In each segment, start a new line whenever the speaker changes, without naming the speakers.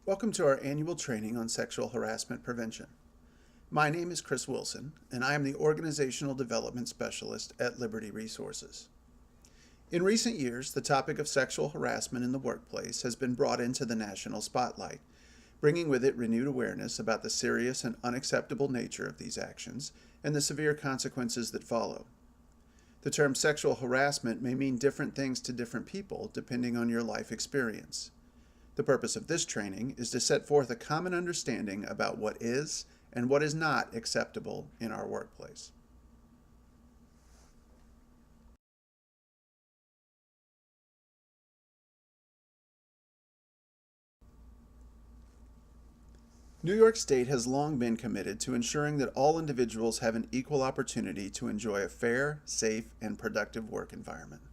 Welcome to our annual training on sexual harassment prevention. My name is Chris Wilson, and I am the Organizational Development Specialist at Liberty Resources. In recent years, the topic of sexual harassment in the workplace has been brought into the national spotlight, bringing with it renewed awareness about the serious and unacceptable nature of these actions and the severe consequences that follow. The term sexual harassment may mean different things to different people depending on your life experience. The purpose of this training is to set forth a common understanding about what is and what is not acceptable in our workplace. New York State has long been committed to ensuring that all individuals have an equal opportunity to enjoy a fair, safe, and productive work environment.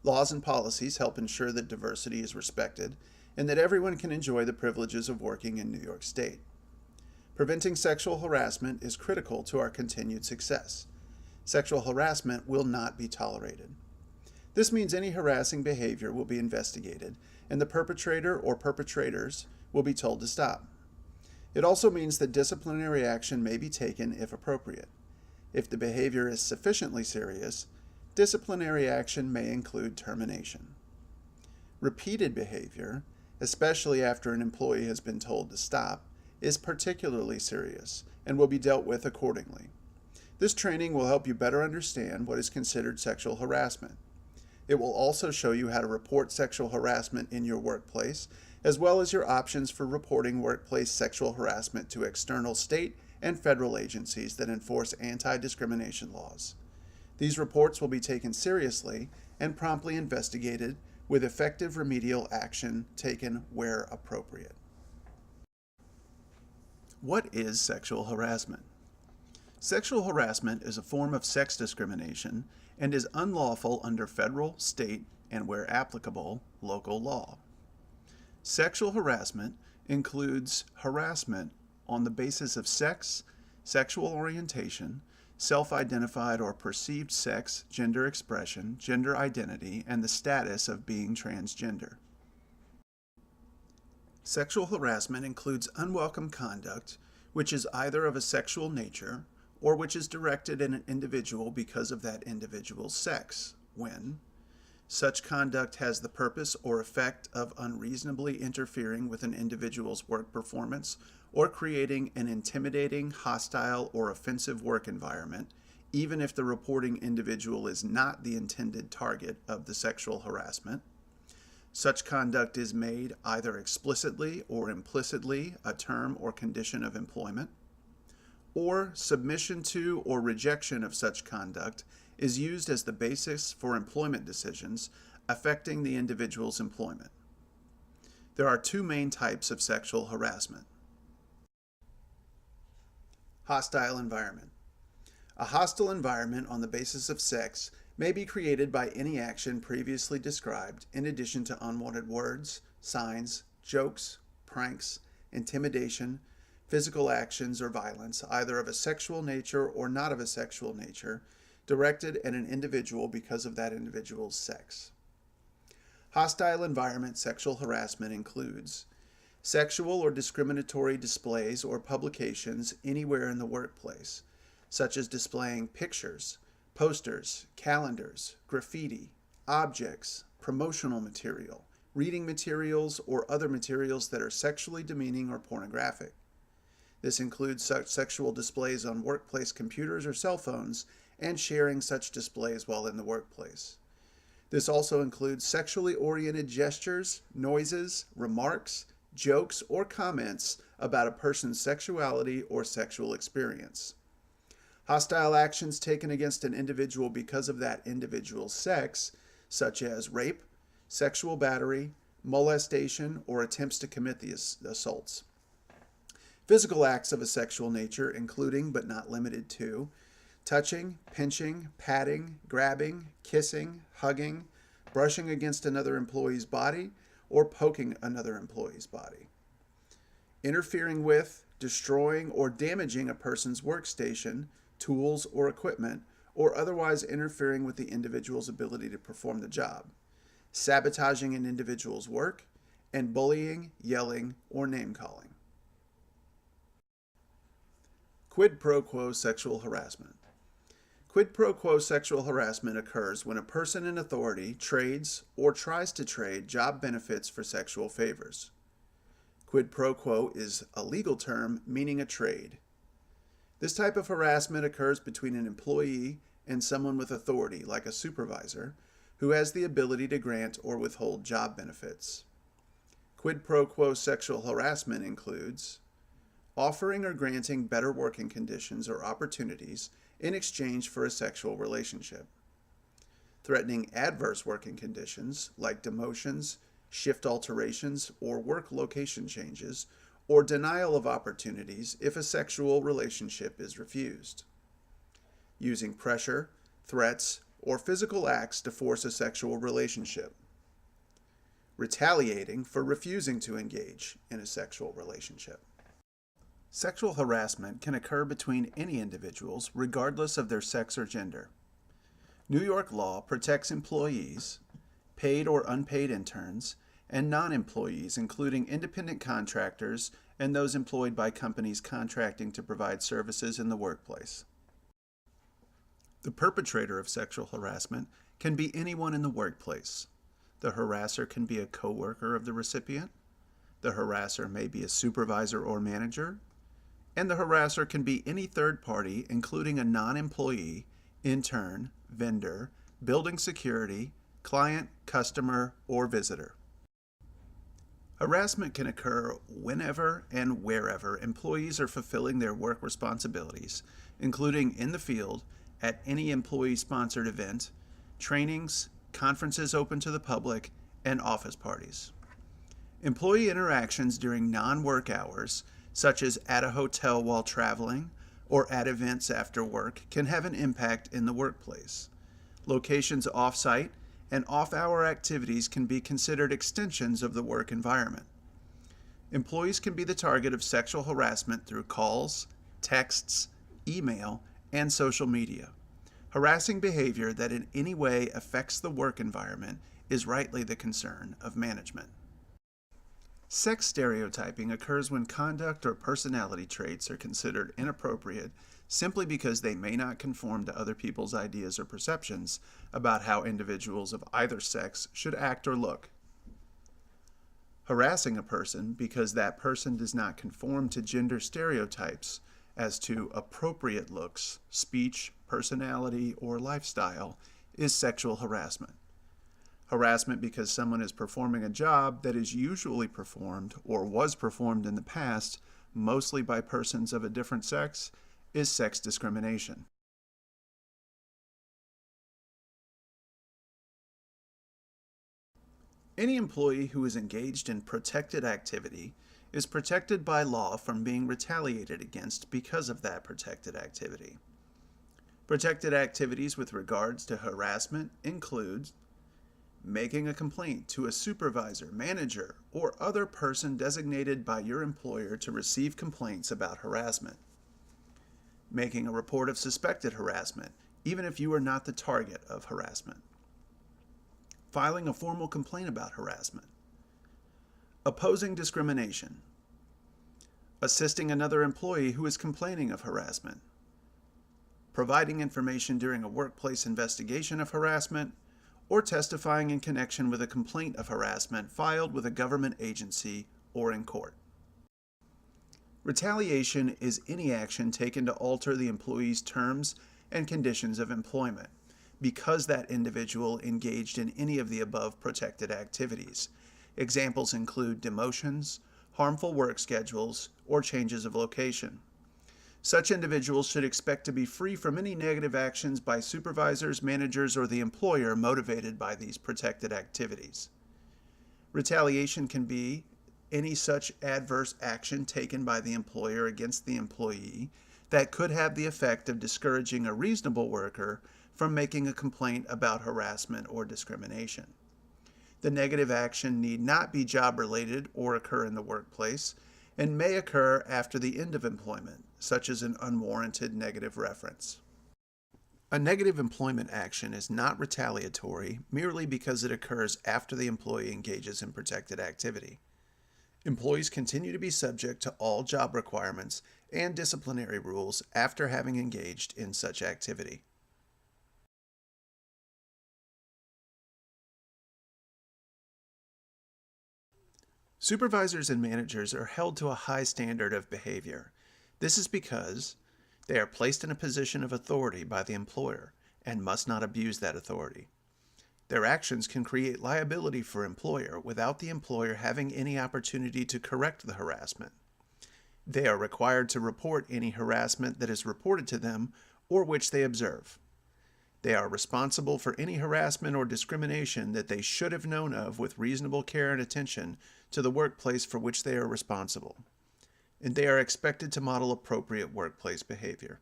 Laws and policies help ensure that diversity is respected and that everyone can enjoy the privileges of working in New York State. Preventing sexual harassment is critical to our continued success. Sexual harassment will not be tolerated. This means any harassing behavior will be investigated, and the perpetrator or perpetrators will be told to stop. It also means that disciplinary action may be taken if appropriate. If the behavior is sufficiently serious, disciplinary action may include termination. Repeated behavior, especially after an employee has been told to stop, is particularly serious and will be dealt with accordingly. This training will help you better understand what is considered sexual harassment. It will also show you how to report sexual harassment in your workplace, as well as your options for reporting workplace sexual harassment to external state and federal agencies that enforce anti-discrimination laws. These reports will be taken seriously and promptly investigated, with effective remedial action taken where appropriate. What is sexual harassment? Sexual harassment is a form of sex discrimination and is unlawful under federal, state, and where applicable, local law. Sexual harassment includes harassment on the basis of sex, sexual orientation, self-identified or perceived sex, gender expression, gender identity, and the status of being transgender. Sexual harassment includes unwelcome conduct, which is either of a sexual nature or which is directed at an individual because of that individual's sex, when such conduct has the purpose or effect of unreasonably interfering with an individual's work performance or creating an intimidating, hostile, or offensive work environment, even if the reporting individual is not the intended target of the sexual harassment. Such conduct is made either explicitly or implicitly a term or condition of employment, or submission to or rejection of such conduct is used as the basis for employment decisions affecting the individual's employment. There are two main types of sexual harassment. Hostile environment. A hostile environment on the basis of sex may be created by any action previously described, in addition to unwanted words, signs, jokes, pranks, intimidation, physical actions, or violence, either of a sexual nature or not of a sexual nature, directed at an individual because of that individual's sex. Hostile environment sexual harassment includes sexual or discriminatory displays or publications anywhere in the workplace, such as displaying pictures, posters, calendars, graffiti, objects, promotional material, reading materials, or other materials that are sexually demeaning or pornographic. This includes such sexual displays on workplace computers or cell phones and sharing such displays while in the workplace. This also includes sexually oriented gestures, noises, remarks, jokes, or comments about a person's sexuality or sexual experience. Hostile actions taken against an individual because of that individual's sex, such as rape, sexual battery, molestation, or attempts to commit the assaults. Physical acts of a sexual nature, including but not limited to touching, pinching, patting, grabbing, kissing, hugging, brushing against another employee's body, or poking another employee's body. Interfering with, destroying, or damaging a person's workstation, tools, or equipment, or otherwise interfering with the individual's ability to perform the job. Sabotaging an individual's work, and bullying, yelling, or name-calling. Quid pro quo sexual harassment. Quid pro quo sexual harassment occurs when a person in authority trades or tries to trade job benefits for sexual favors. Quid pro quo is a legal term meaning a trade. This type of harassment occurs between an employee and someone with authority, like a supervisor, who has the ability to grant or withhold job benefits. Quid pro quo sexual harassment includes offering or granting better working conditions or opportunities in exchange for a sexual relationship, threatening adverse working conditions like demotions, shift alterations, or work location changes, or denial of opportunities if a sexual relationship is refused, using pressure, threats, or physical acts to force a sexual relationship, retaliating for refusing to engage in a sexual relationship. Sexual harassment can occur between any individuals regardless of their sex or gender. New York law protects employees, paid or unpaid interns, and non-employees, including independent contractors and those employed by companies contracting to provide services in the workplace. The perpetrator of sexual harassment can be anyone in the workplace. The harasser can be a coworker of the recipient. The harasser may be a supervisor or manager. And the harasser can be any third party, including a non-employee, intern, vendor, building security, client, customer, or visitor. Harassment can occur whenever and wherever employees are fulfilling their work responsibilities, including in the field, at any employee-sponsored event, trainings, conferences open to the public, and office parties. Employee interactions during non-work hours, such as at a hotel while traveling or at events after work, can have an impact in the workplace. Locations off-site and off-hour activities can be considered extensions of the work environment. Employees can be the target of sexual harassment through calls, texts, email, and social media. Harassing behavior that in any way affects the work environment is rightly the concern of management. Sex stereotyping occurs when conduct or personality traits are considered inappropriate simply because they may not conform to other people's ideas or perceptions about how individuals of either sex should act or look. Harassing a person because that person does not conform to gender stereotypes as to appropriate looks, speech, personality, or lifestyle is sexual harassment. Harassment because someone is performing a job that is usually performed or was performed in the past mostly by persons of a different sex is sex discrimination. Any employee who is engaged in protected activity is protected by law from being retaliated against because of that protected activity. Protected activities with regards to harassment include making a complaint to a supervisor, manager, or other person designated by your employer to receive complaints about harassment. Making a report of suspected harassment, even if you are not the target of harassment. Filing a formal complaint about harassment. Opposing discrimination. Assisting another employee who is complaining of harassment. Providing information during a workplace investigation of harassment, or testifying in connection with a complaint of harassment filed with a government agency or in court. Retaliation is any action taken to alter the employee's terms and conditions of employment because that individual engaged in any of the above protected activities. Examples include demotions, harmful work schedules, or changes of location. Such individuals should expect to be free from any negative actions by supervisors, managers, or the employer motivated by these protected activities. Retaliation can be any such adverse action taken by the employer against the employee that could have the effect of discouraging a reasonable worker from making a complaint about harassment or discrimination. The negative action need not be job-related or occur in the workplace, and may occur after the end of employment, such as an unwarranted negative reference. A negative employment action is not retaliatory merely because it occurs after the employee engages in protected activity. Employees continue to be subject to all job requirements and disciplinary rules after having engaged in such activity. Supervisors and managers are held to a high standard of behavior. This is because they are placed in a position of authority by the employer and must not abuse that authority. Their actions can create liability for employer without the employer having any opportunity to correct the harassment. They are required to report any harassment that is reported to them or which they observe. They are responsible for any harassment or discrimination that they should have known of with reasonable care and attention to the workplace for which they are responsible. And they are expected to model appropriate workplace behavior.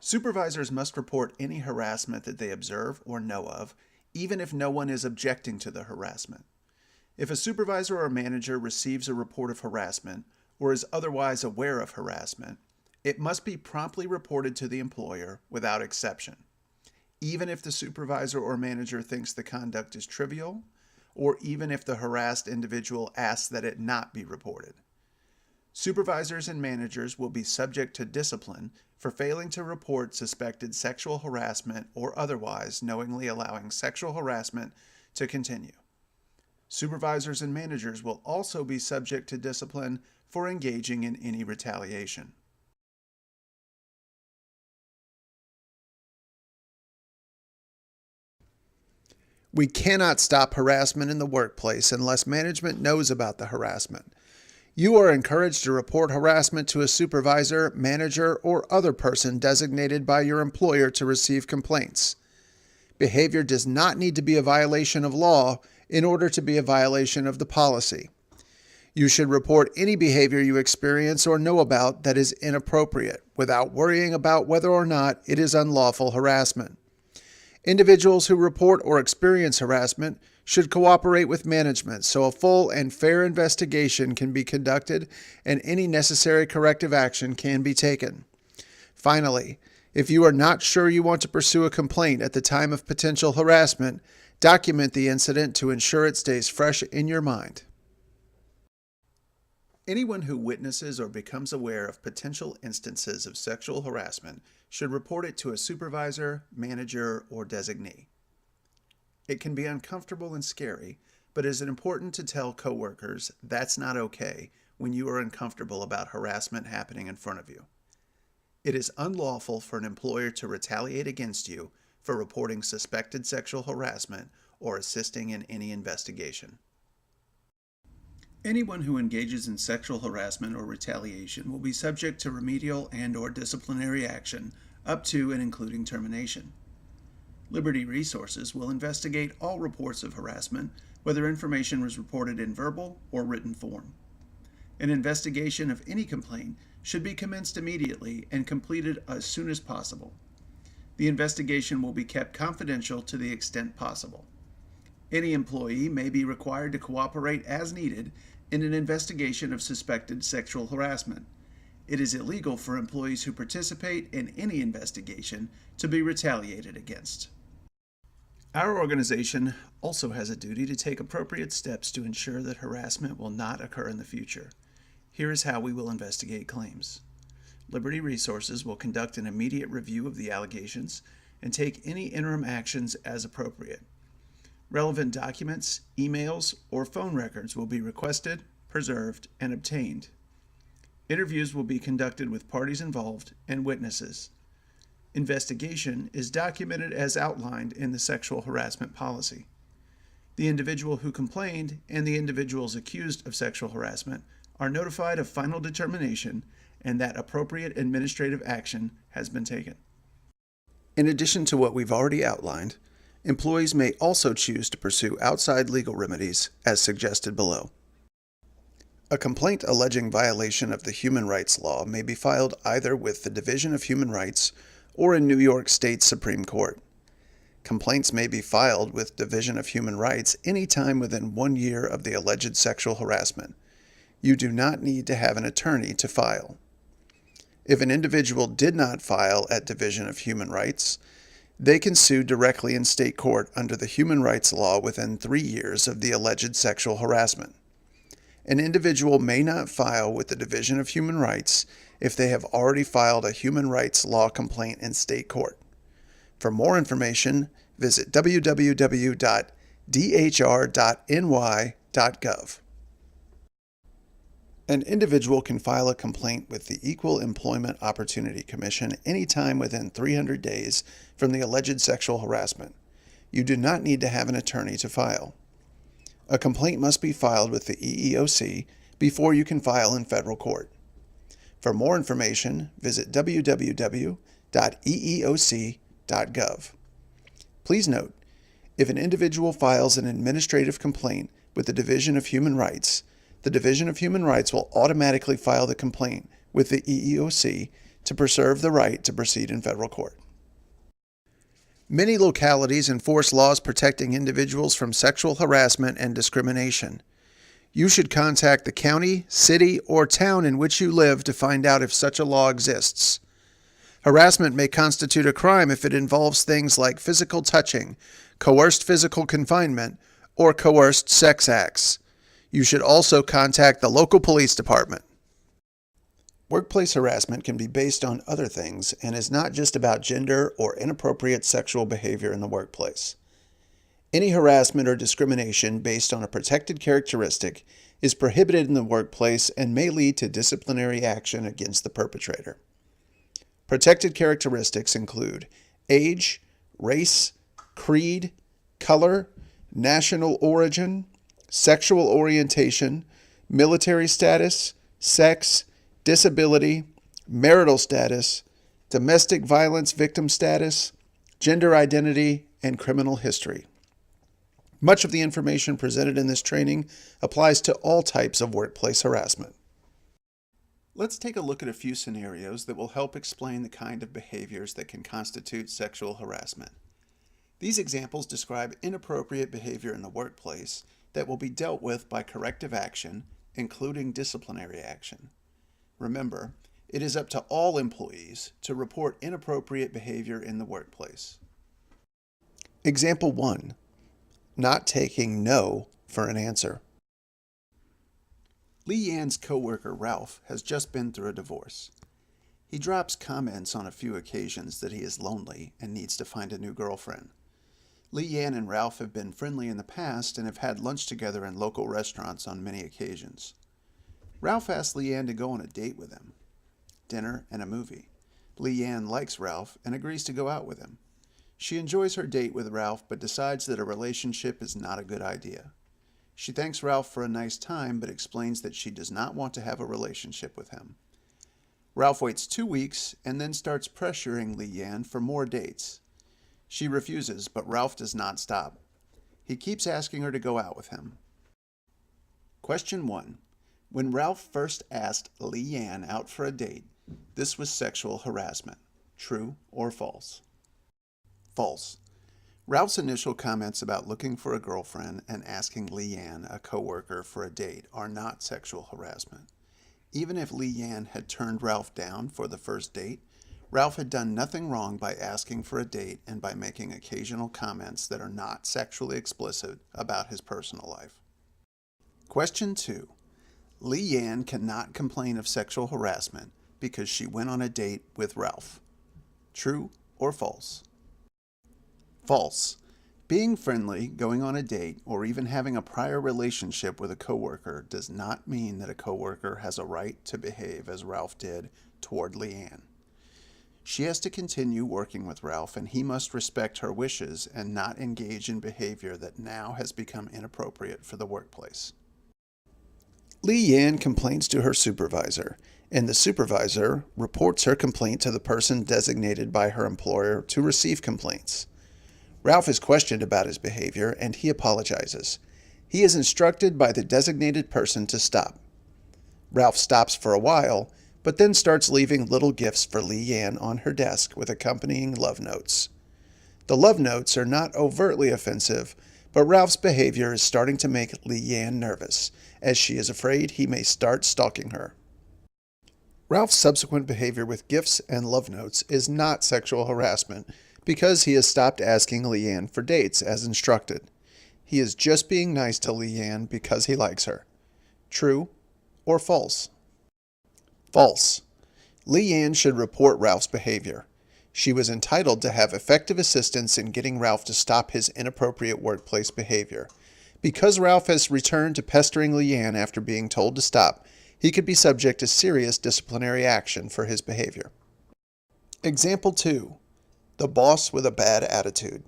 Supervisors must report any harassment that they observe or know of, even if no one is objecting to the harassment. If a supervisor or manager receives a report of harassment or is otherwise aware of harassment, it must be promptly reported to the employer without exception, even if the supervisor or manager thinks the conduct is trivial, or even if the harassed individual asks that it not be reported. Supervisors and managers will be subject to discipline for failing to report suspected sexual harassment or otherwise knowingly allowing sexual harassment to continue. Supervisors and managers will also be subject to discipline for engaging in any retaliation. We cannot stop harassment in the workplace unless management knows about the harassment. You are encouraged to report harassment to a supervisor, manager, or other person designated by your employer to receive complaints. Behavior does not need to be a violation of law in order to be a violation of the policy. You should report any behavior you experience or know about that is inappropriate without worrying about whether or not it is unlawful harassment. Individuals who report or experience harassment should cooperate with management so a full and fair investigation can be conducted and any necessary corrective action can be taken. Finally, if you are not sure you want to pursue a complaint at the time of potential harassment, document the incident to ensure it stays fresh in your mind. Anyone who witnesses or becomes aware of potential instances of sexual harassment should report it to a supervisor, manager, or designee. It can be uncomfortable and scary, but it is important to tell coworkers that's not okay when you are uncomfortable about harassment happening in front of you. It is unlawful for an employer to retaliate against you for reporting suspected sexual harassment or assisting in any investigation. Anyone who engages in sexual harassment or retaliation will be subject to remedial and/or disciplinary action up to and including termination. Liberty Resources will investigate all reports of harassment, whether information was reported in verbal or written form. An investigation of any complaint should be commenced immediately and completed as soon as possible. The investigation will be kept confidential to the extent possible. Any employee may be required to cooperate as needed in an investigation of suspected sexual harassment. It is illegal for employees who participate in any investigation to be retaliated against. Our organization also has a duty to take appropriate steps to ensure that harassment will not occur in the future. Here is how we will investigate claims. Liberty Resources will conduct an immediate review of the allegations and take any interim actions as appropriate. Relevant documents, emails, or phone records will be requested, preserved, and obtained. Interviews will be conducted with parties involved and witnesses. Investigation is documented as outlined in the sexual harassment policy. The individual who complained and the individuals accused of sexual harassment are notified of final determination and that appropriate administrative action has been taken. In addition to what we've already outlined, employees may also choose to pursue outside legal remedies as suggested below. A complaint alleging violation of the human rights law may be filed either with the Division of Human Rights or in New York State Supreme Court. Complaints may be filed with Division of Human Rights any time within 1 year of the alleged sexual harassment. You do not need to have an attorney to file. If an individual did not file at Division of Human Rights, they can sue directly in state court under the human rights law within 3 years of the alleged sexual harassment. An individual may not file with the Division of Human Rights if they have already filed a human rights law complaint in state court. For more information, visit www.dhr.ny.gov. An individual can file a complaint with the Equal Employment Opportunity Commission anytime within 300 days from the alleged sexual harassment. You do not need to have an attorney to file. A complaint must be filed with the EEOC before you can file in federal court. For more information, visit www.eeoc.gov. Please note, if an individual files an administrative complaint with the Division of Human Rights, the Division of Human Rights will automatically file the complaint with the EEOC to preserve the right to proceed in federal court. Many localities enforce laws protecting individuals from sexual harassment and discrimination. You should contact the county, city, or town in which you live to find out if such a law exists. Harassment may constitute a crime if it involves things like physical touching, coerced physical confinement, or coerced sex acts. You should also contact the local police department. Workplace harassment can be based on other things and is not just about gender or inappropriate sexual behavior in the workplace. Any harassment or discrimination based on a protected characteristic is prohibited in the workplace and may lead to disciplinary action against the perpetrator. Protected characteristics include age, race, creed, color, national origin, sexual orientation, military status, sex, disability, marital status, domestic violence victim status, gender identity, and criminal history. Much of the information presented in this training applies to all types of workplace harassment. Let's take a look at a few scenarios that will help explain the kind of behaviors that can constitute sexual harassment. These examples describe inappropriate behavior in the workplace that will be dealt with by corrective action, including disciplinary action. Remember, it is up to all employees to report inappropriate behavior in the workplace. Example 1. Not taking no for an answer. Leanne's coworker Ralph has just been through a divorce. He drops comments on a few occasions that he is lonely and needs to find a new girlfriend. Leanne and Ralph have been friendly in the past and have had lunch together in local restaurants on many occasions. Ralph asks Leanne to go on a date with him. Dinner and a movie. Leanne likes Ralph and agrees to go out with him. She enjoys her date with Ralph but decides that a relationship is not a good idea. She thanks Ralph for a nice time but explains that she does not want to have a relationship with him. Ralph waits 2 weeks and then starts pressuring Leanne for more dates. She refuses, but Ralph does not stop. He keeps asking her to go out with him. Question 1. When Ralph first asked Leanne out for a date, this was sexual harassment. True or false? False. Ralph's initial comments about looking for a girlfriend and asking Leanne, a coworker, for a date are not sexual harassment. Even if Leanne had turned Ralph down for the first date, Ralph had done nothing wrong by asking for a date and by making occasional comments that are not sexually explicit about his personal life. Question 2. Leanne cannot complain of sexual harassment because she went on a date with Ralph. True or false? False. Being friendly, going on a date, or even having a prior relationship with a coworker does not mean that a coworker has a right to behave as Ralph did toward Leanne. She has to continue working with Ralph, and he must respect her wishes and not engage in behavior that now has become inappropriate for the workplace. Leanne complains to her supervisor, and the supervisor reports her complaint to the person designated by her employer to receive complaints. Ralph is questioned about his behavior, and he apologizes. He is instructed by the designated person to stop. Ralph stops for a while, but then starts leaving little gifts for Leanne on her desk with accompanying love notes. The love notes are not overtly offensive, but Ralph's behavior is starting to make Leanne nervous, as she is afraid he may start stalking her. Ralph's subsequent behavior with gifts and love notes is not sexual harassment because he has stopped asking Leanne for dates as instructed. He is just being nice to Leanne because he likes her. True or false? False. Leanne should report Ralph's behavior. She was entitled to have effective assistance in getting Ralph to stop his inappropriate workplace behavior. Because Ralph has returned to pestering Leanne after being told to stop, he could be subject to serious disciplinary action for his behavior. Example 2. The boss with a bad attitude.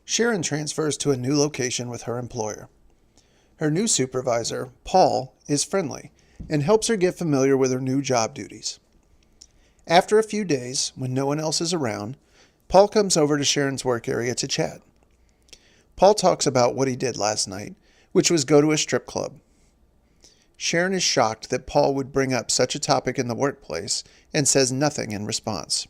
Sharon transfers to a new location with her employer. Her new supervisor, Paul, is friendly and helps her get familiar with her new job duties. After a few days, when no one else is around, Paul comes over to Sharon's work area to chat. Paul talks about what he did last night, which was go to a strip club. Sharon is shocked that Paul would bring up such a topic in the workplace and says nothing in response.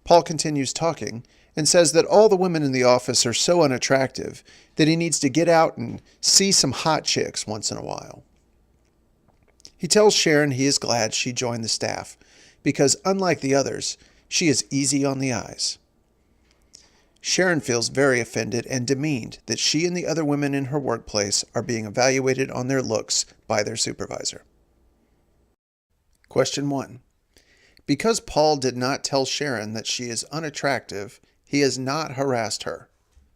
Paul continues talking and says that all the women in the office are so unattractive that he needs to get out and see some hot chicks once in a while. He tells Sharon he is glad she joined the staff because, unlike the others, she is easy on the eyes. Sharon feels very offended and demeaned that she and the other women in her workplace are being evaluated on their looks by their supervisor. Question 1. Because Paul did not tell Sharon that she is unattractive, he has not harassed her.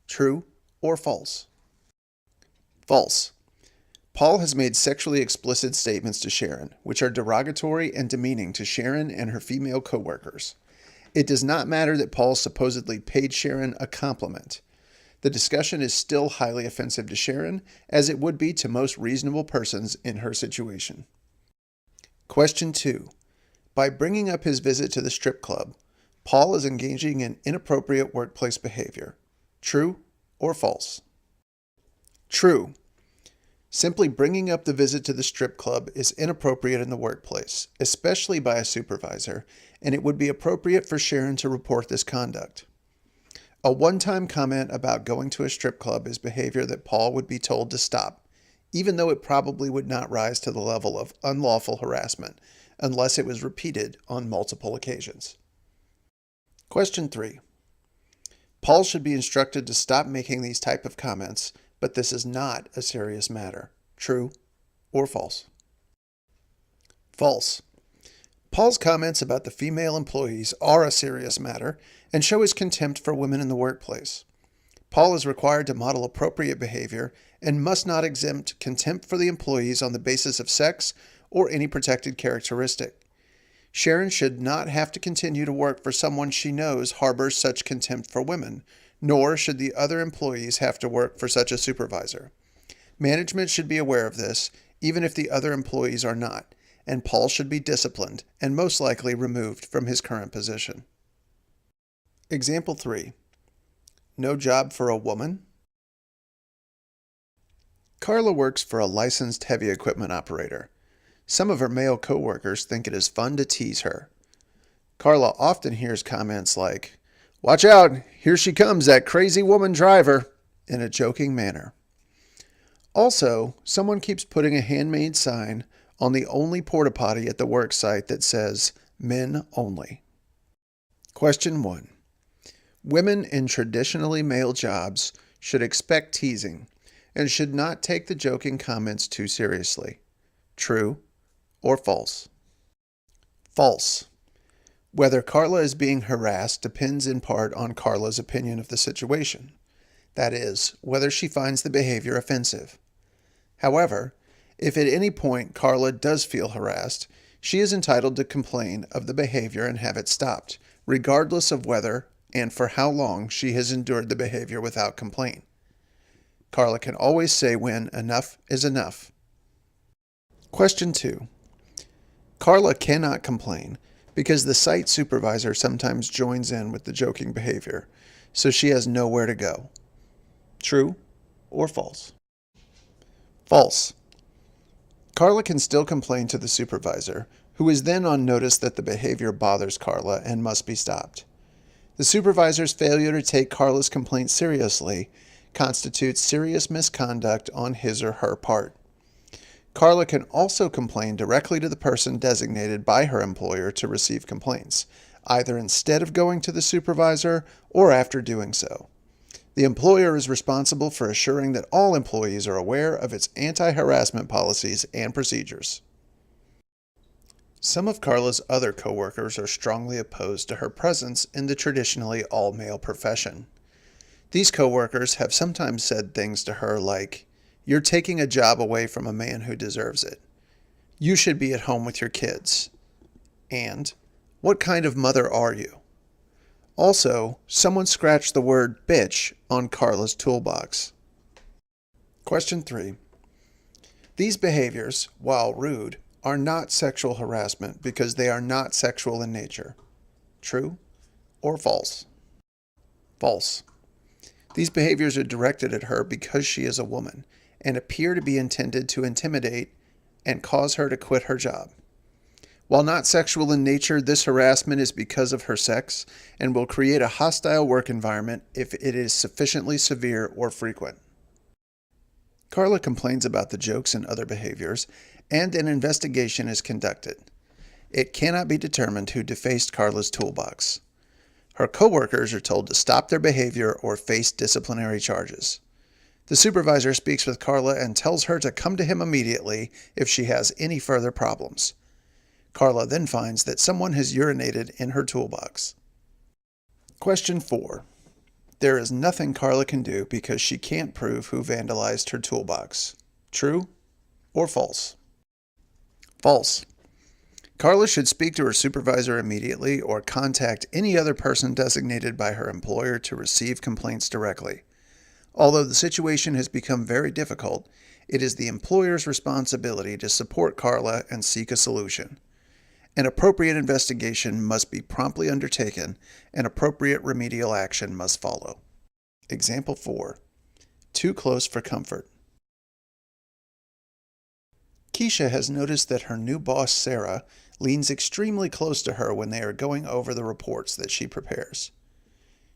True or false? False. Paul has made sexually explicit statements to Sharon, which are derogatory and demeaning to Sharon and her female coworkers. It does not matter that Paul supposedly paid Sharon a compliment. The discussion is still highly offensive to Sharon, as it would be to most reasonable persons in her situation. Question 2. By bringing up his visit to the strip club, Paul is engaging in inappropriate workplace behavior. True or false? True. Simply bringing up the visit to the strip club is inappropriate in the workplace, especially by a supervisor, and it would be appropriate for Sharon to report this conduct. A one-time comment about going to a strip club is behavior that Paul would be told to stop, even though it probably would not rise to the level of unlawful harassment unless it was repeated on multiple occasions. Question 3. Paul should be instructed to stop making these type of comments, but this is not a serious matter. True or false? False. Paul's comments about the female employees are a serious matter and show his contempt for women in the workplace. Paul is required to model appropriate behavior and must not exempt contempt for the employees on the basis of sex or any protected characteristic. Sharon should not have to continue to work for someone she knows harbors such contempt for women, nor should the other employees have to work for such a supervisor. Management should be aware of this, even if the other employees are not, and Paul should be disciplined and most likely removed from his current position. Example 3. No job for a woman? Carla works for a licensed heavy equipment operator. Some of her male coworkers think it is fun to tease her. Carla often hears comments like, "Watch out, here she comes, that crazy woman driver," in a joking manner. Also, someone keeps putting a handmade sign on the only porta potty at the work site that says, "Men only." Question 1. Women in traditionally male jobs should expect teasing and should not take the joking comments too seriously. True or false? False. Whether Carla is being harassed depends in part on Carla's opinion of the situation. That is, whether she finds the behavior offensive. However, if at any point Carla does feel harassed, she is entitled to complain of the behavior and have it stopped, regardless of whether and for how long she has endured the behavior without complaint. Carla can always say when enough is enough. Question 2. Carla cannot complain because the site supervisor sometimes joins in with the joking behavior, so she has nowhere to go. True or false? False. Carla can still complain to the supervisor, who is then on notice that the behavior bothers Carla and must be stopped. The supervisor's failure to take Carla's complaint seriously constitutes serious misconduct on his or her part. Carla can also complain directly to the person designated by her employer to receive complaints, either instead of going to the supervisor or after doing so. The employer is responsible for assuring that all employees are aware of its anti-harassment policies and procedures. Some of Carla's other coworkers are strongly opposed to her presence in the traditionally all-male profession. These coworkers have sometimes said things to her like, "You're taking a job away from a man who deserves it. You should be at home with your kids." And, "What kind of mother are you?" Also, someone scratched the word bitch on Carla's toolbox. Question 3. These behaviors, while rude, are not sexual harassment because they are not sexual in nature. True or false? False. These behaviors are directed at her because she is a woman and appear to be intended to intimidate and cause her to quit her job. While not sexual in nature, this harassment is because of her sex and will create a hostile work environment if it is sufficiently severe or frequent. Carla complains about the jokes and other behaviors, and an investigation is conducted. It cannot be determined who defaced Carla's toolbox. Her coworkers are told to stop their behavior or face disciplinary charges. The supervisor speaks with Carla and tells her to come to him immediately if she has any further problems. Carla then finds that someone has urinated in her toolbox. Question 4. There is nothing Carla can do because she can't prove who vandalized her toolbox. True or false? False. Carla should speak to her supervisor immediately or contact any other person designated by her employer to receive complaints directly. Although the situation has become very difficult, it is the employer's responsibility to support Carla and seek a solution. An appropriate investigation must be promptly undertaken and appropriate remedial action must follow. Example 4. Too close for comfort. Keisha has noticed that her new boss, Sarah, leans extremely close to her when they are going over the reports that she prepares.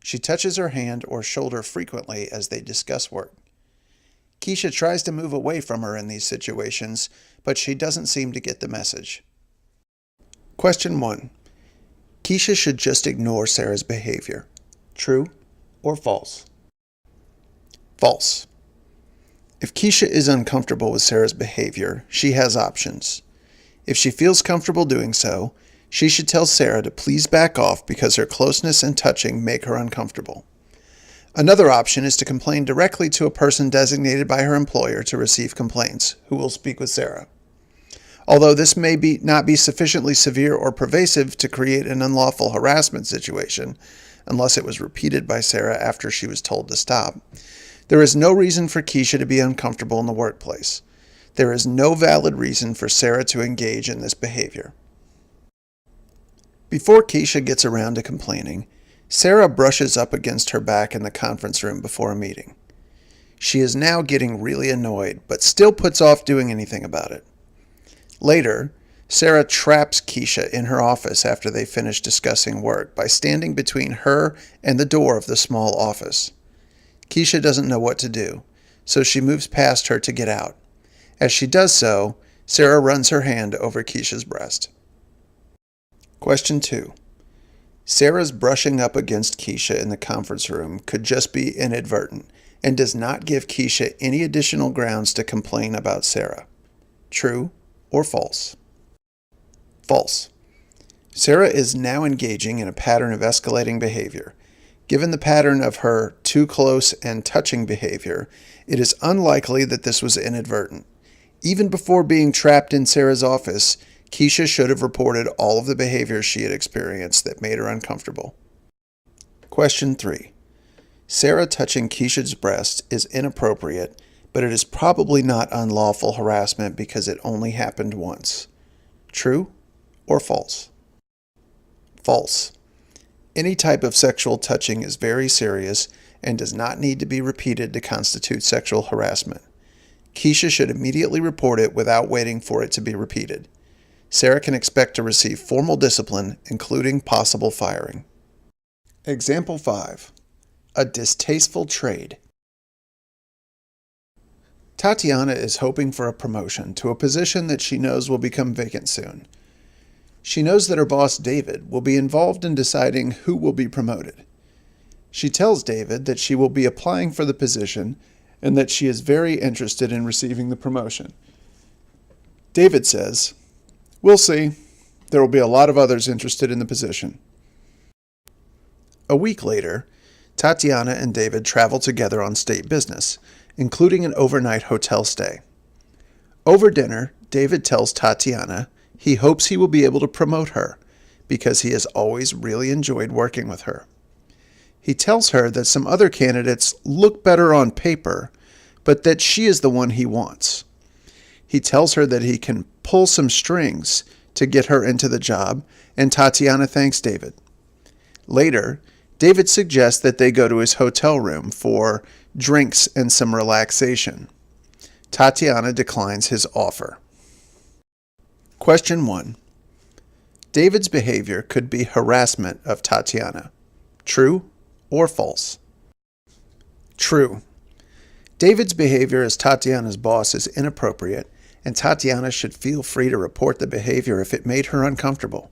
She touches her hand or shoulder frequently as they discuss work. Keisha tries to move away from her in these situations, but she doesn't seem to get the message. Question 1. Keisha should just ignore Sarah's behavior. True or false? False. If Keisha is uncomfortable with Sarah's behavior, she has options. If she feels comfortable doing so, she should tell Sarah to please back off because her closeness and touching make her uncomfortable. Another option is to complain directly to a person designated by her employer to receive complaints, who will speak with Sarah. Although this may not be sufficiently severe or pervasive to create an unlawful harassment situation, unless it was repeated by Sarah after she was told to stop, there is no reason for Keisha to be uncomfortable in the workplace. There is no valid reason for Sarah to engage in this behavior. Before Keisha gets around to complaining, Sarah brushes up against her back in the conference room before a meeting. She is now getting really annoyed, but still puts off doing anything about it. Later, Sarah traps Keisha in her office after they finish discussing work by standing between her and the door of the small office. Keisha doesn't know what to do, so she moves past her to get out. As she does so, Sarah runs her hand over Keisha's breast. Question 2. Sarah's brushing up against Keisha in the conference room could just be inadvertent and does not give Keisha any additional grounds to complain about Sarah. True or false? False. Sarah is now engaging in a pattern of escalating behavior. Given the pattern of her too close and touching behavior, it is unlikely that this was inadvertent. Even before being trapped in Sarah's office, Keisha should have reported all of the behaviors she had experienced that made her uncomfortable. Question 3. Sarah touching Keisha's breast is inappropriate, but it is probably not unlawful harassment because it only happened once. True or false? False. Any type of sexual touching is very serious and does not need to be repeated to constitute sexual harassment. Keisha should immediately report it without waiting for it to be repeated. Sarah can expect to receive formal discipline, including possible firing. Example 5. A distasteful trade. Tatiana is hoping for a promotion to a position that she knows will become vacant soon. She knows that her boss, David, will be involved in deciding who will be promoted. She tells David that she will be applying for the position and that she is very interested in receiving the promotion. David says, "We'll see. There will be a lot of others interested in the position." A week later, Tatiana and David travel together on state business, including an overnight hotel stay. Over dinner, David tells Tatiana he hopes he will be able to promote her because he has always really enjoyed working with her. He tells her that some other candidates look better on paper, but that she is the one he wants. He tells her that he can pull some strings to get her into the job, and Tatiana thanks David. Later, David suggests that they go to his hotel room for drinks and some relaxation. Tatiana declines his offer. Question 1. David's behavior could be harassment of Tatiana. True or false? True. David's behavior as Tatiana's boss is inappropriate, and Tatiana should feel free to report the behavior if it made her uncomfortable.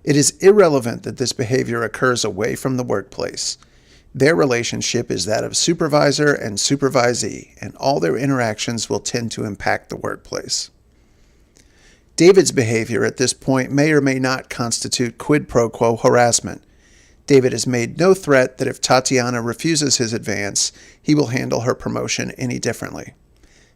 It is irrelevant that this behavior occurs away from the workplace. Their relationship is that of supervisor and supervisee, and all their interactions will tend to impact the workplace. David's behavior at this point may or may not constitute quid pro quo harassment. David has made no threat that if Tatiana refuses his advance, he will handle her promotion any differently.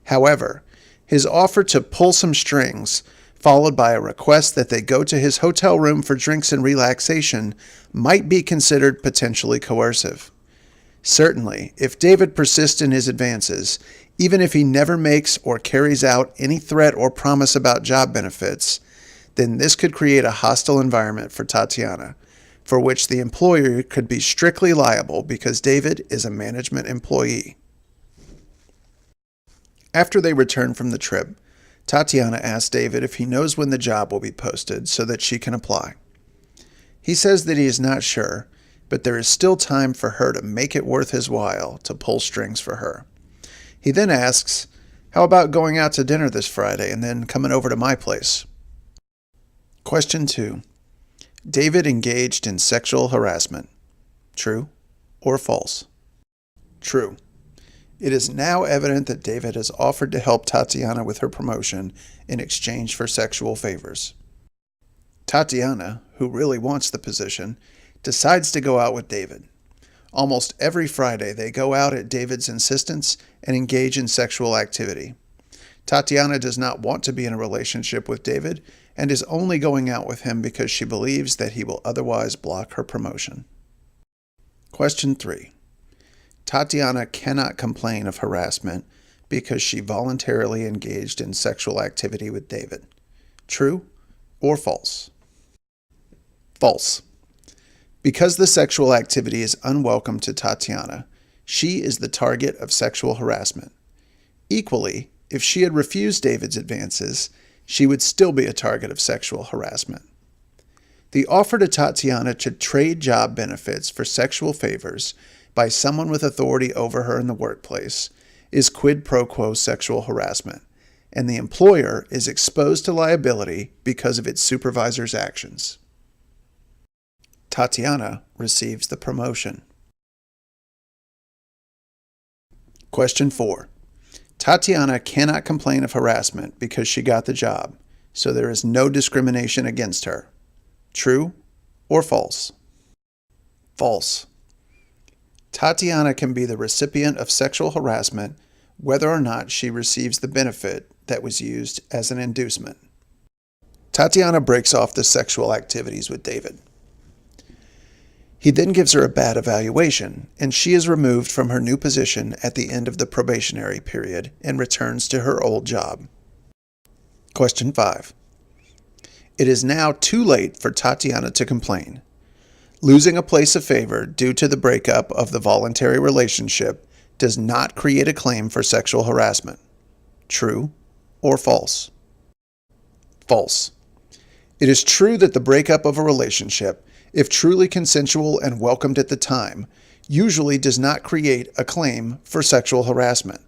However, his offer to pull some strings, followed by a request that they go to his hotel room for drinks and relaxation, might be considered potentially coercive. Certainly, if David persists in his advances, even if he never makes or carries out any threat or promise about job benefits, then this could create a hostile environment for Tatiana, for which the employer could be strictly liable because David is a management employee. After they return from the trip, Tatiana asks David if he knows when the job will be posted so that she can apply. He says that he is not sure, but there is still time for her to make it worth his while to pull strings for her. He then asks, "How about going out to dinner this Friday and then coming over to my place?" Question 2. David engaged in sexual harassment. True or false? True. It is now evident that David has offered to help Tatiana with her promotion in exchange for sexual favors. Tatiana, who really wants the position, decides to go out with David. Almost every Friday, they go out at David's insistence and engage in sexual activity. Tatiana does not want to be in a relationship with David and is only going out with him because she believes that he will otherwise block her promotion. Question 3. Tatiana cannot complain of harassment because she voluntarily engaged in sexual activity with David. True or false? False. Because the sexual activity is unwelcome to Tatiana, she is the target of sexual harassment. Equally, if she had refused David's advances, she would still be a target of sexual harassment. The offer to Tatiana to trade job benefits for sexual favors by someone with authority over her in the workplace is quid pro quo sexual harassment, and the employer is exposed to liability because of its supervisor's actions. Tatiana receives the promotion. Question 4. Tatiana cannot complain of harassment because she got the job, so there is no discrimination against her. True or false? False. Tatiana can be the recipient of sexual harassment whether or not she receives the benefit that was used as an inducement. Tatiana breaks off the sexual activities with David. He then gives her a bad evaluation, and she is removed from her new position at the end of the probationary period and returns to her old job. Question 5. It is now too late for Tatiana to complain. Losing a place of favor due to the breakup of the voluntary relationship does not create a claim for sexual harassment. True or false? False. It is true that the breakup of a relationship, if truly consensual and welcomed at the time, usually does not create a claim for sexual harassment.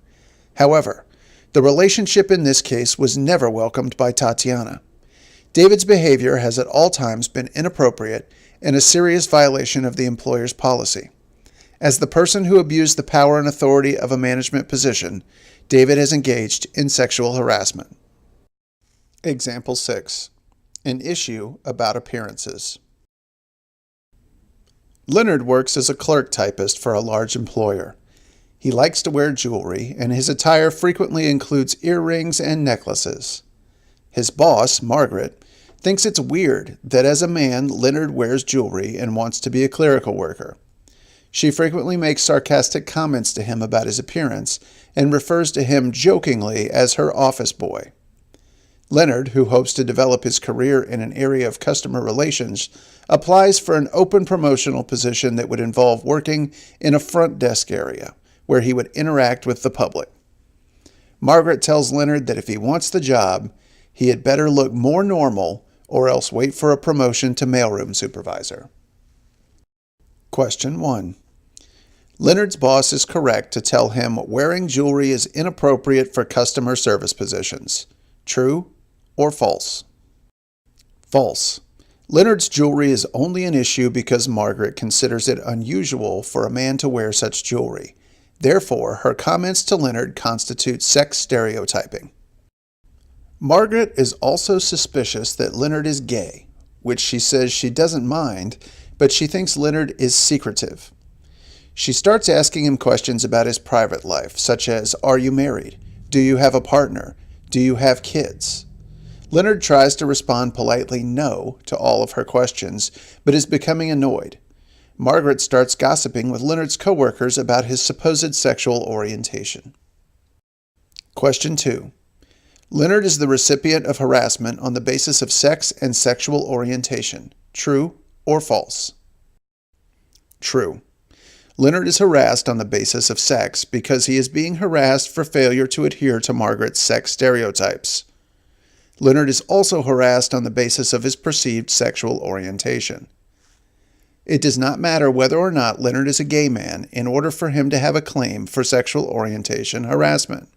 However, The relationship in this case was never welcomed by Tatiana. David's behavior has at all times been inappropriate and a serious violation of the employer's policy. As the person who abused the power and authority of a management position, David has engaged in sexual harassment. Example 6. An issue about appearances. Leonard works as a clerk typist for a large employer. He likes to wear jewelry, and his attire frequently includes earrings and necklaces. His boss, Margaret, thinks it's weird that as a man, Leonard wears jewelry and wants to be a clerical worker. She frequently makes sarcastic comments to him about his appearance and refers to him jokingly as her office boy. Leonard, who hopes to develop his career in an area of customer relations, applies for an open promotional position that would involve working in a front desk area, where he would interact with the public. Margaret tells Leonard that if he wants the job, he had better look more normal or else wait for a promotion to mailroom supervisor. Question 1. Leonard's boss is correct to tell him wearing jewelry is inappropriate for customer service positions. True or false? False. Leonard's jewelry is only an issue because Margaret considers it unusual for a man to wear such jewelry. Therefore, her comments to Leonard constitute sex stereotyping. Margaret is also suspicious that Leonard is gay, which she says she doesn't mind, but she thinks Leonard is secretive. She starts asking him questions about his private life, such as, "Are you married? Do you have a partner? Do you have kids?" Leonard tries to respond politely no to all of her questions, but is becoming annoyed. Margaret starts gossiping with Leonard's coworkers about his supposed sexual orientation. Question 2. Leonard is the recipient of harassment on the basis of sex and sexual orientation. True or false? True. Leonard is harassed on the basis of sex because he is being harassed for failure to adhere to Margaret's sex stereotypes. Leonard is also harassed on the basis of his perceived sexual orientation. It does not matter whether or not Leonard is a gay man in order for him to have a claim for sexual orientation harassment.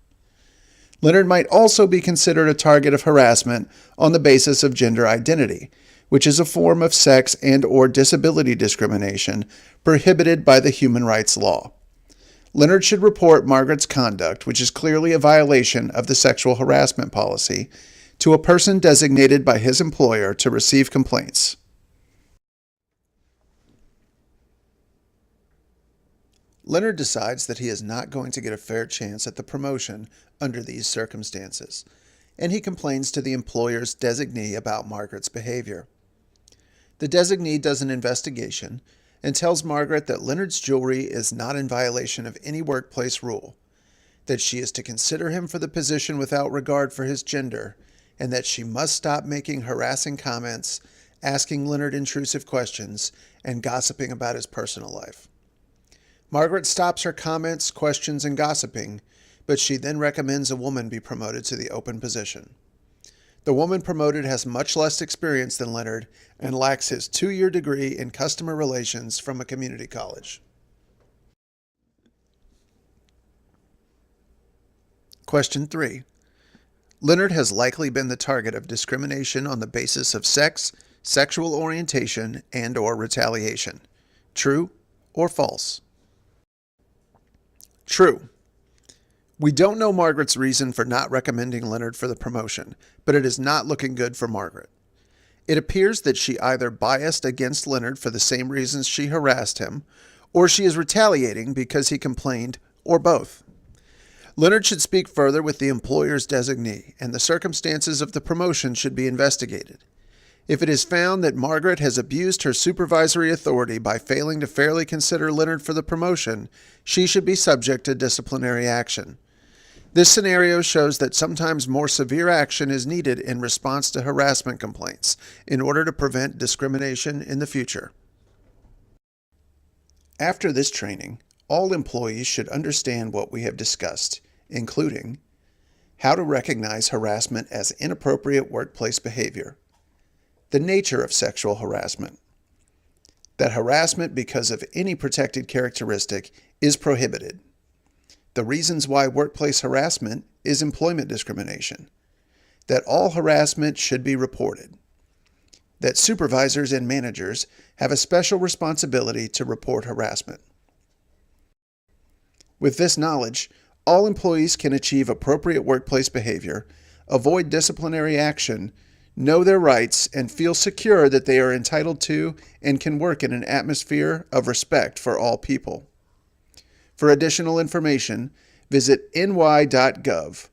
Leonard might also be considered a target of harassment on the basis of gender identity, which is a form of sex and/or disability discrimination prohibited by the human rights law. Leonard should report Margaret's conduct, which is clearly a violation of the sexual harassment policy, to a person designated by his employer to receive complaints. Leonard decides that he is not going to get a fair chance at the promotion under these circumstances, and he complains to the employer's designee about Margaret's behavior. The designee does an investigation and tells Margaret that Leonard's jewelry is not in violation of any workplace rule, that she is to consider him for the position without regard for his gender, and that she must stop making harassing comments, asking Leonard intrusive questions, and gossiping about his personal life. Margaret stops her comments, questions, and gossiping, but she then recommends a woman be promoted to the open position. The woman promoted has much less experience than Leonard and lacks his 2-year degree in customer relations from a community college. Question 3. Leonard has likely been the target of discrimination on the basis of sex, sexual orientation, and/or retaliation. True or false? True. We don't know Margaret's reason for not recommending Leonard for the promotion, but it is not looking good for Margaret. It appears that she either biased against Leonard for the same reasons she harassed him, or she is retaliating because he complained, or both. Leonard should speak further with the employer's designee, and the circumstances of the promotion should be investigated. If it is found that Margaret has abused her supervisory authority by failing to fairly consider Leonard for the promotion, she should be subject to disciplinary action. This scenario shows that sometimes more severe action is needed in response to harassment complaints in order to prevent discrimination in the future. After this training, all employees should understand what we have discussed, including how to recognize harassment as inappropriate workplace behavior, the nature of sexual harassment, that harassment because of any protected characteristic is prohibited, the reasons why workplace harassment is employment discrimination, that all harassment should be reported, that supervisors and managers have a special responsibility to report harassment. With this knowledge, all employees can achieve appropriate workplace behavior, avoid disciplinary action, know their rights, and feel secure that they are entitled to and can work in an atmosphere of respect for all people. For additional information, visit ny.gov